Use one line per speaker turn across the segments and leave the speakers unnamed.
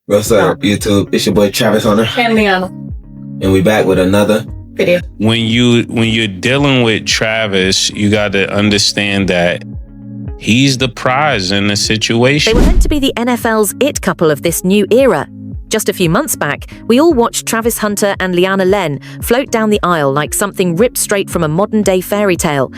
What's up, YouTube? It's your boy Travis Hunter.
And Lyanna.
And we back with another
video.
When you're dealing with Travis, you got to understand that he's the prize in the situation.
They were meant to be the NFL's it couple of this new era. Just a few months back, we all watched Travis Hunter and Lyanna Len float down the aisle like something ripped straight from a modern-day fairy tale.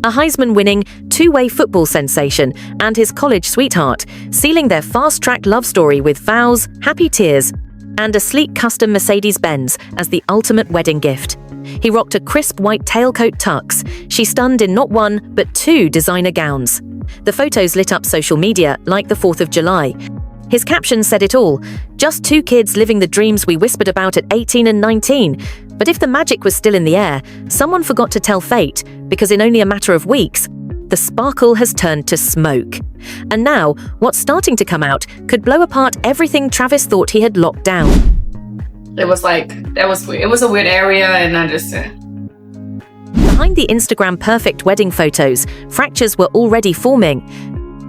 A Heisman-winning, two-way football sensation and his college sweetheart, sealing their fast-track love story with vows, happy tears, and a sleek custom Mercedes-Benz as the ultimate wedding gift. He rocked a crisp white tailcoat tux. She stunned in not one, but two designer gowns. The photos lit up social media like the 4th of July. His caption said it all. Just two kids living the dreams we whispered about at 18 and 19. But if the magic was still in the air, someone forgot to tell fate, because in only a matter of weeks, the sparkle has turned to smoke. And now, what's starting to come out could blow apart everything Travis thought he had locked down.
It was like, it was a weird area, and I just...
Behind the Instagram perfect wedding photos, fractures were already forming.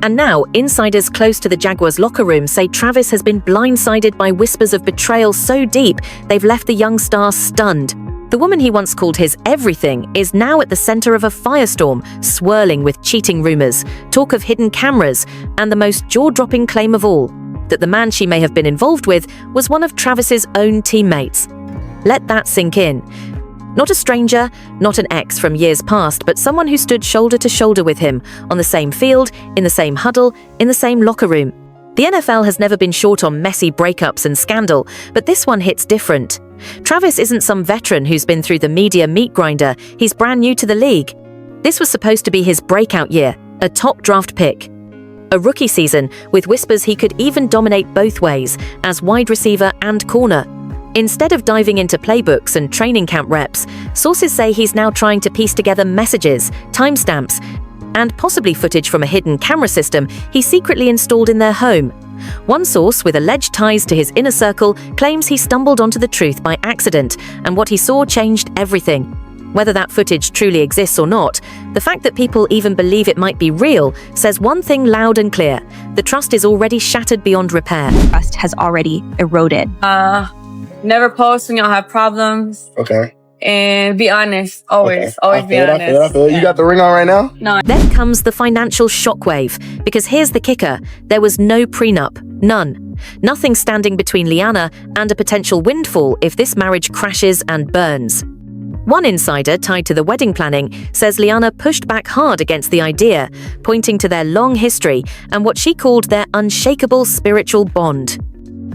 And now, insiders close to the Jaguars locker room say Travis has been blindsided by whispers of betrayal so deep they've left the young star stunned. The woman he once called his everything is now at the center of a firestorm, swirling with cheating rumors, talk of hidden cameras, and the most jaw-dropping claim of all, that the man she may have been involved with was one of Travis's own teammates. Let that sink in. Not a stranger, not an ex from years past, but someone who stood shoulder to shoulder with him, on the same field, in the same huddle, in the same locker room. The NFL has never been short on messy breakups and scandal, but this one hits different. Travis isn't some veteran who's been through the media meat grinder, he's brand new to the league. This was supposed to be his breakout year, a top draft pick. A rookie season, with whispers he could even dominate both ways, as wide receiver and corner. Instead of diving into playbooks and training camp reps, sources say he's now trying to piece together messages, timestamps, and possibly footage from a hidden camera system he secretly installed in their home. One source with alleged ties to his inner circle claims he stumbled onto the truth by accident, and what he saw changed everything. Whether that footage truly exists or not, the fact that people even believe it might be real says one thing loud and clear: the trust is already shattered beyond repair.
Trust has already eroded.
Never post when y'all have problems.
Okay.
And be honest. Always.
Okay.
Always be honest.
I feel.
Yeah.
You got the ring on right now?
No.
Then comes the financial shockwave, because here's the kicker: there was no prenup, none. Nothing standing between Lyanna and a potential windfall if this marriage crashes and burns. One insider tied to the wedding planning says Lyanna pushed back hard against the idea, pointing to their long history and what she called their unshakable spiritual bond.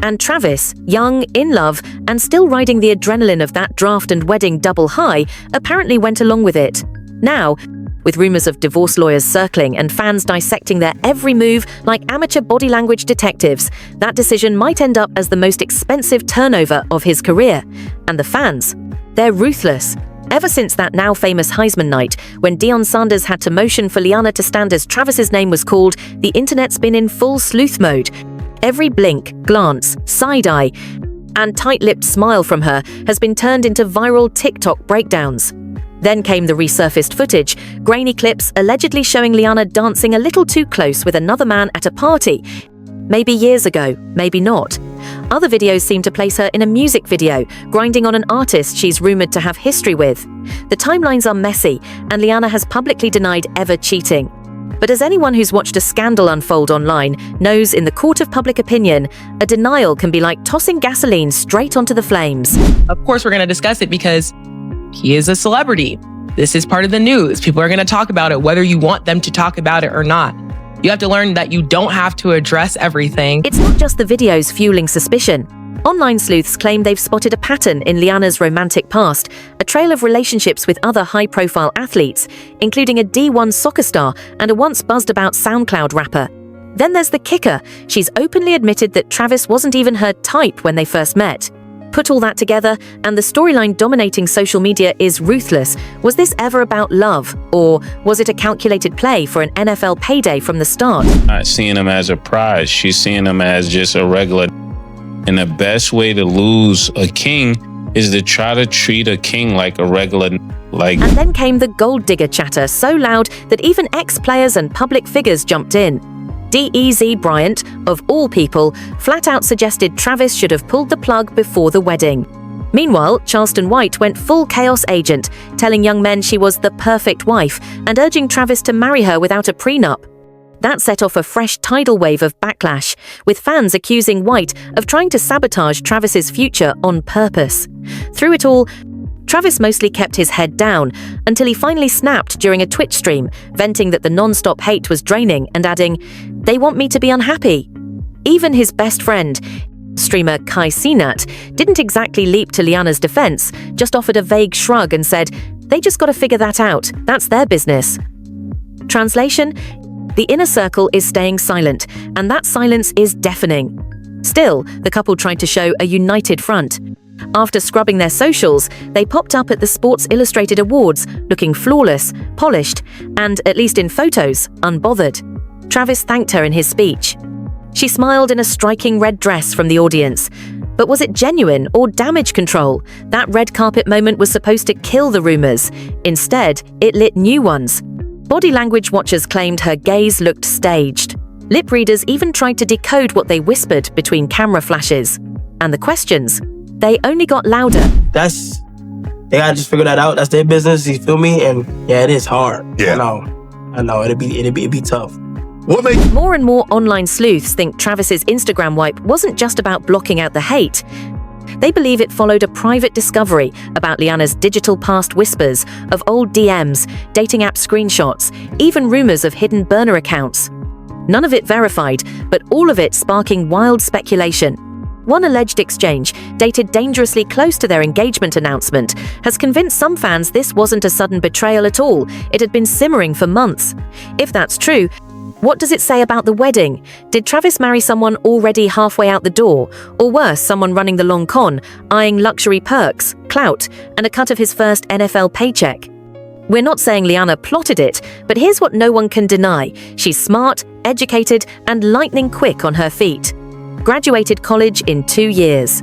And Travis, young, in love, and still riding the adrenaline of that draft and wedding double high, apparently went along with it. Now, with rumors of divorce lawyers circling and fans dissecting their every move like amateur body language detectives, that decision might end up as the most expensive turnover of his career. And the fans, they're ruthless. Ever since that now famous Heisman night, when Deion Sanders had to motion for Lyanna to stand as Travis's name was called, the internet's been in full sleuth mode. Every blink, glance, side-eye, and tight-lipped smile from her has been turned into viral TikTok breakdowns. Then came the resurfaced footage, grainy clips allegedly showing Lyanna dancing a little too close with another man at a party. Maybe years ago, maybe not. Other videos seem to place her in a music video, grinding on an artist she's rumored to have history with. The timelines are messy, and Lyanna has publicly denied ever cheating. But as anyone who's watched a scandal unfold online knows, in the court of public opinion, a denial can be like tossing gasoline straight onto the flames.
Of course, we're going to discuss it because he is a celebrity. This is part of the news. People are going to talk about it, whether you want them to talk about it or not. You have to learn that you don't have to address everything.
It's not just the videos fueling suspicion. Online sleuths claim they've spotted a pattern in Lyanna's romantic past, a trail of relationships with other high-profile athletes, including a D1 soccer star and a once buzzed-about SoundCloud rapper. Then there's the kicker: she's openly admitted that Travis wasn't even her type when they first met. Put all that together, and the storyline dominating social media is ruthless. Was this ever about love, or was it a calculated play for an NFL payday from the start?
Not seeing him as a prize, she's seeing him as just a regular. And the best way to lose a king is to try to treat a king like a regular. And
then came the gold digger chatter so loud that even ex-players and public figures jumped in. D.E.Z. Bryant, of all people, flat out suggested Travis should have pulled the plug before the wedding. Meanwhile, Charleston White went full chaos agent, telling young men she was the perfect wife and urging Travis to marry her without a prenup. That set off a fresh tidal wave of backlash, with fans accusing White of trying to sabotage Travis's future on purpose. Through it all, Travis mostly kept his head down until he finally snapped during a Twitch stream, venting that the non-stop hate was draining and adding, "They want me to be unhappy." Even his best friend, streamer Kai Cenat, didn't exactly leap to Lyanna's defense, just offered a vague shrug and said, "They just gotta figure that out. That's their business." Translation: the inner circle is staying silent, and that silence is deafening. Still, the couple tried to show a united front. After scrubbing their socials, they popped up at the Sports Illustrated Awards, looking flawless, polished, and, at least in photos, unbothered. Travis thanked her in his speech. She smiled in a striking red dress from the audience. But was it genuine or damage control? That red carpet moment was supposed to kill the rumors. Instead, it lit new ones. Body language watchers claimed her gaze looked staged. Lip readers even tried to decode what they whispered between camera flashes. And the questions? They only got louder.
They gotta just figure that out. That's their business, you feel me? And yeah, it is hard. Yeah. I know, it'd be tough.
More and more online sleuths think Travis's Instagram wipe wasn't just about blocking out the hate. They believe it followed a private discovery about Lyanna's digital past whispers of old DMs, dating app screenshots, even rumors of hidden burner accounts. None of it verified, but all of it sparking wild speculation. One alleged exchange, dated dangerously close to their engagement announcement, has convinced some fans this wasn't a sudden betrayal at all. It had been simmering for months. If that's true, what does it say about the wedding? Did Travis marry someone already halfway out the door? Or worse, someone running the long con, eyeing luxury perks, clout, and a cut of his first NFL paycheck? We're not saying Lyanna plotted it, but here's what no one can deny. She's smart, educated, and lightning quick on her feet. Graduated college in 2 years.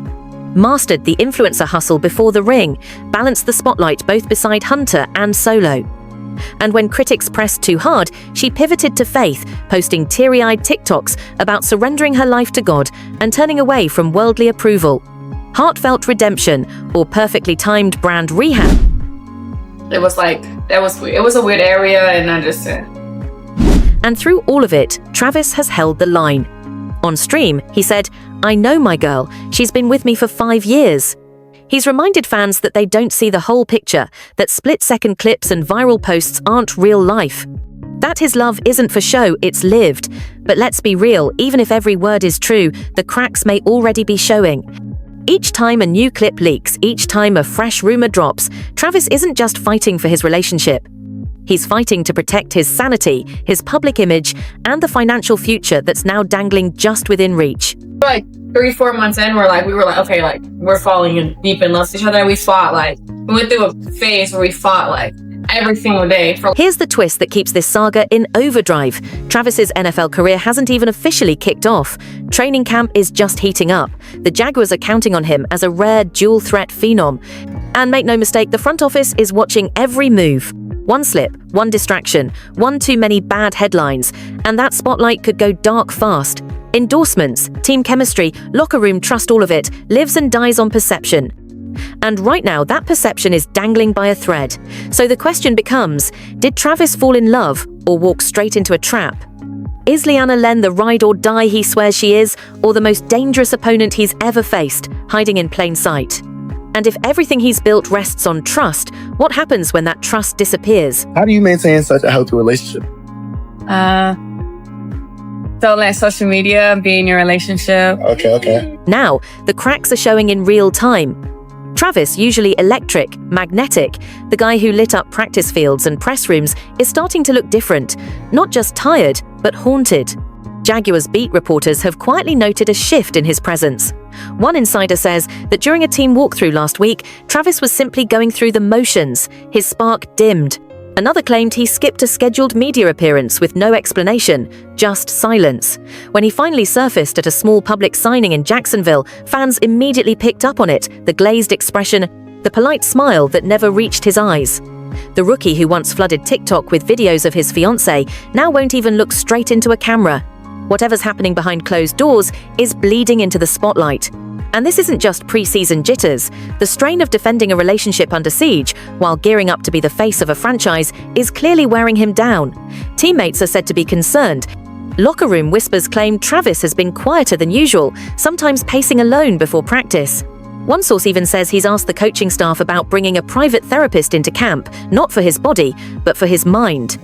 Mastered the influencer hustle before the ring, balanced the spotlight both beside Hunter and solo. And when critics pressed too hard, she pivoted to faith, posting teary-eyed TikToks about surrendering her life to God and turning away from worldly approval. Heartfelt redemption or perfectly timed brand rehab.
It was weird. It was a weird area, and I just
And through all of it, Travis has held the line. On stream, he said, "I know my girl. She's been with me for 5 years." He's reminded fans that they don't see the whole picture, that split-second clips and viral posts aren't real life. That his love isn't for show, it's lived. But let's be real, even if every word is true, the cracks may already be showing. Each time a new clip leaks, each time a fresh rumor drops, Travis isn't just fighting for his relationship. He's fighting to protect his sanity, his public image, and the financial future that's now dangling just within reach.
like 3-4 months in, we were like, okay, like we're falling in deep in love with each other. We went through a phase where we fought like every single day.
Here's the twist that keeps this saga in overdrive. Travis's NFL career hasn't even officially kicked off. Training camp is just heating up. The Jaguars are counting on him as a rare dual-threat phenom. And make no mistake, the front office is watching every move. One slip, one distraction, one too many bad headlines, and that spotlight could go dark fast. Endorsements, team chemistry, locker room trust, all of it lives and dies on perception. And right now, that perception is dangling by a thread. So the question becomes, did Travis fall in love or walk straight into a trap? Is Lyanna Len the ride or die he swears she is, or the most dangerous opponent he's ever faced, hiding in plain sight? And if everything he's built rests on trust, what happens when that trust disappears?
How do you maintain such a healthy relationship?
So like social media, be in your relationship.
Okay.
Now, the cracks are showing in real time. Travis, usually electric, magnetic, the guy who lit up practice fields and press rooms, is starting to look different. Not just tired, but haunted. Jaguars beat reporters have quietly noted a shift in his presence. One insider says that during a team walkthrough last week, Travis was simply going through the motions. His spark dimmed. Another claimed he skipped a scheduled media appearance with no explanation, just silence. When he finally surfaced at a small public signing in Jacksonville, fans immediately picked up on it, the glazed expression, the polite smile that never reached his eyes. The rookie who once flooded TikTok with videos of his fiancée now won't even look straight into a camera. Whatever's happening behind closed doors is bleeding into the spotlight. And this isn't just pre-season jitters. The strain of defending a relationship under siege while gearing up to be the face of a franchise is clearly wearing him down. Teammates are said to be concerned. Locker room whispers claim Travis has been quieter than usual, sometimes pacing alone before practice. One source even says he's asked the coaching staff about bringing a private therapist into camp, not for his body, but for his mind.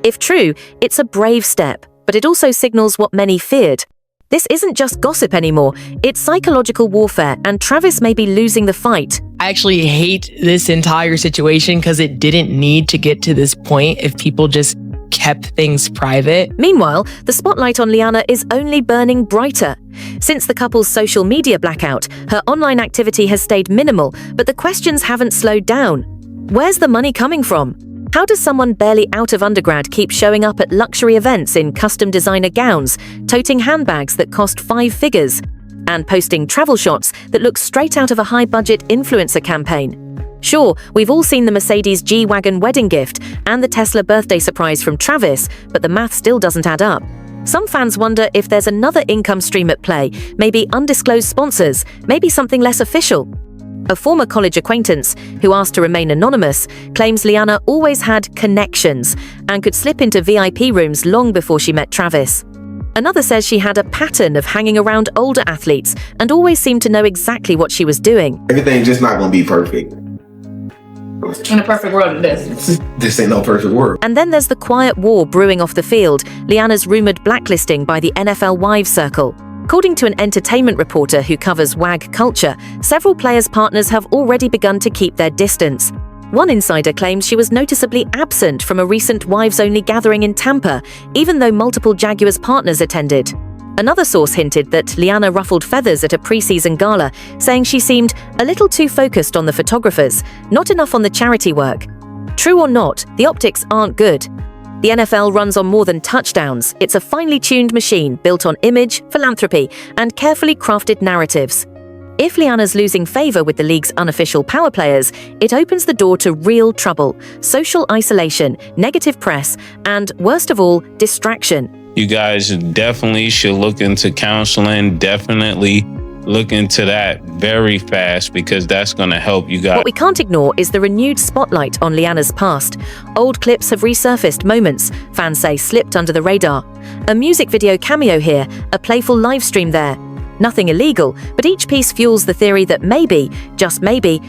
If true, it's a brave step, but it also signals what many feared. This isn't just gossip anymore, it's psychological warfare, and Travis may be losing the fight.
I actually hate this entire situation because it didn't need to get to this point if people just kept things private.
Meanwhile, the spotlight on Lyanna is only burning brighter. Since the couple's social media blackout, her online activity has stayed minimal, but the questions haven't slowed down. Where's the money coming from? How does someone barely out of undergrad keep showing up at luxury events in custom designer gowns, toting handbags that cost 5 figures, and posting travel shots that look straight out of a high-budget influencer campaign? Sure, we've all seen the Mercedes G-Wagon wedding gift and the Tesla birthday surprise from Travis, but the math still doesn't add up. Some fans wonder if there's another income stream at play, maybe undisclosed sponsors, maybe something less official. A former college acquaintance, who asked to remain anonymous, claims Lyanna always had connections and could slip into VIP rooms long before she met Travis. Another says she had a pattern of hanging around older athletes and always seemed to know exactly what she was doing.
Everything's just not going to be perfect.
In a perfect world, it is.
This ain't no perfect world.
And then there's the quiet war brewing off the field, Lyanna's rumored blacklisting by the NFL Wives Circle. According to an entertainment reporter who covers WAG culture, several players' partners have already begun to keep their distance. One insider claims she was noticeably absent from a recent wives-only gathering in Tampa, even though multiple Jaguars partners attended. Another source hinted that Lyanna ruffled feathers at a preseason gala, saying she seemed a little too focused on the photographers, not enough on the charity work. True or not, the optics aren't good. The NFL runs on more than touchdowns. It's a finely tuned machine built on image, philanthropy, and carefully crafted narratives. If Lyanna's losing favor with the league's unofficial power players, it opens the door to real trouble, social isolation, negative press, and, worst of all, distraction.
You guys definitely should look into counseling. Definitely look into that very fast because that's going to help you guys.
What we can't ignore is the renewed spotlight on Lyanna's past. Old clips have resurfaced moments, fans say slipped under the radar. A music video cameo here, a playful live stream there. Nothing illegal, but each piece fuels the theory that maybe, just maybe,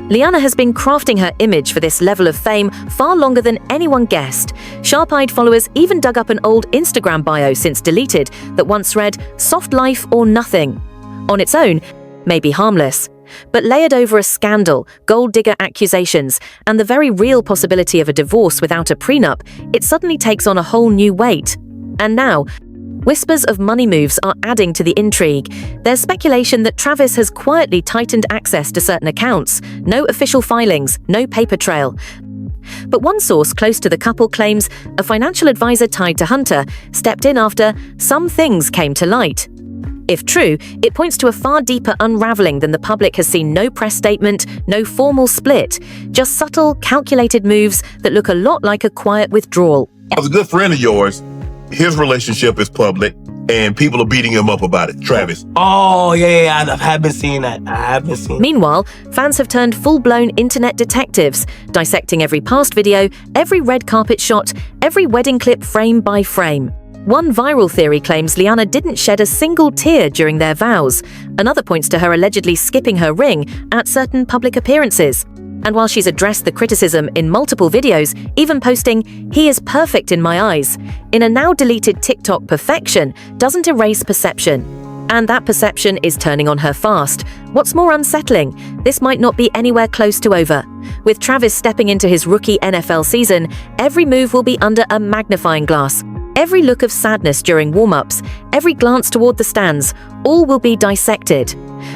Lyanna has been crafting her image for this level of fame far longer than anyone guessed. Sharp-eyed followers even dug up an old Instagram bio since deleted that once read, "Soft life or nothing." On its own, may be harmless. But layered over a scandal, gold digger accusations, and the very real possibility of a divorce without a prenup, it suddenly takes on a whole new weight. And now, whispers of money moves are adding to the intrigue. There's speculation that Travis has quietly tightened access to certain accounts. No official filings, no paper trail. But one source close to the couple claims a financial advisor tied to Hunter stepped in after some things came to light. If true, it points to a far deeper unraveling than the public has seen. No press statement, no formal split, just subtle, calculated moves that look a lot like a quiet withdrawal.
As a good friend of yours, his relationship is public, and people are beating him up about it. Travis.
Oh, yeah, I have been seeing that.
Meanwhile, fans have turned full-blown internet detectives, dissecting every past video, every red carpet shot, every wedding clip frame by frame. One viral theory claims Lyanna didn't shed a single tear during their vows. Another points to her allegedly skipping her ring at certain public appearances. And while she's addressed the criticism in multiple videos, even posting, "He is perfect in my eyes," in a now-deleted TikTok perfection doesn't erase perception. And that perception is turning on her fast. What's more unsettling, this might not be anywhere close to over. With Travis stepping into his rookie NFL season, every move will be under a magnifying glass. Every look of sadness during warm-ups, every glance toward the stands, all will be dissected.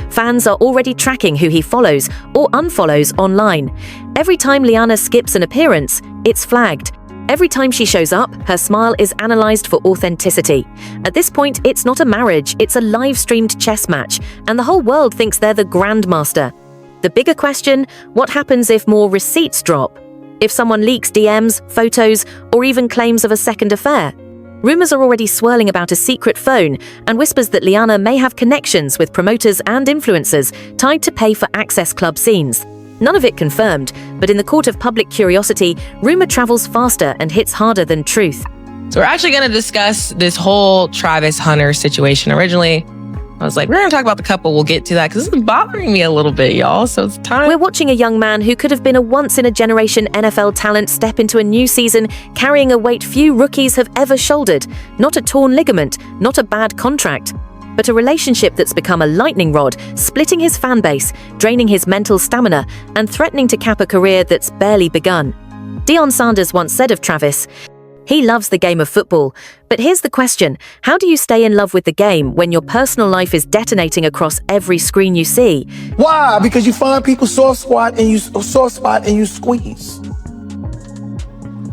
Fans are already tracking who he follows or unfollows online. Every time Lyanna skips an appearance, it's flagged. Every time she shows up, her smile is analyzed for authenticity. At this point, it's not a marriage, it's a live-streamed chess match, and the whole world thinks they're the grandmaster. The bigger question, what happens if more receipts drop? If someone leaks DMs, photos, or even claims of a second affair? Rumors are already swirling about a secret phone and whispers that Lyanna may have connections with promoters and influencers tied to pay for access club scenes. None of it confirmed, but in the court of public curiosity, rumor travels faster and hits harder than truth.
So we're actually going to discuss this whole Travis Hunter situation. Originally, I was like, we're going to talk about the couple. We'll get to that because it's bothering me a little bit, y'all. So it's time.
We're watching a young man who could have been a once-in-a-generation NFL talent step into a new season carrying a weight few rookies have ever shouldered. Not a torn ligament, not a bad contract, but a relationship that's become a lightning rod, splitting his fan base, draining his mental stamina, and threatening to cap a career that's barely begun. Deion Sanders once said of Travis, "He loves the game of football, but here's the question, how do you stay in love with the game when your personal life is detonating across every screen you see?"
Why? Because you find people soft spot and you squeeze.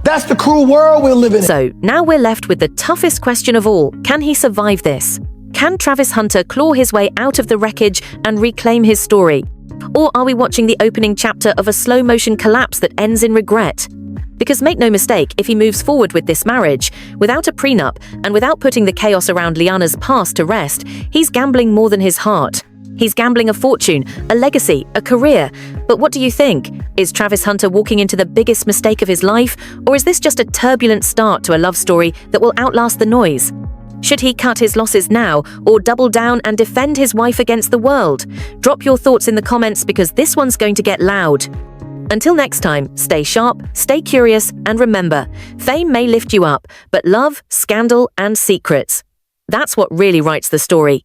That's the cruel world we're living in.
So now we're left with the toughest question of all. Can he survive this? Can Travis Hunter claw his way out of the wreckage and reclaim his story? Or are we watching the opening chapter of a slow-motion collapse that ends in regret? Because make no mistake, if he moves forward with this marriage, without a prenup and without putting the chaos around Lyanna's past to rest, he's gambling more than his heart. He's gambling a fortune, a legacy, a career. But what do you think? Is Travis Hunter walking into the biggest mistake of his life? Or is this just a turbulent start to a love story that will outlast the noise? Should he cut his losses now or double down and defend his wife against the world? Drop your thoughts in the comments because this one's going to get loud. Until next time, stay sharp, stay curious, and remember, fame may lift you up, but love, scandal, and secrets, that's what really writes the story.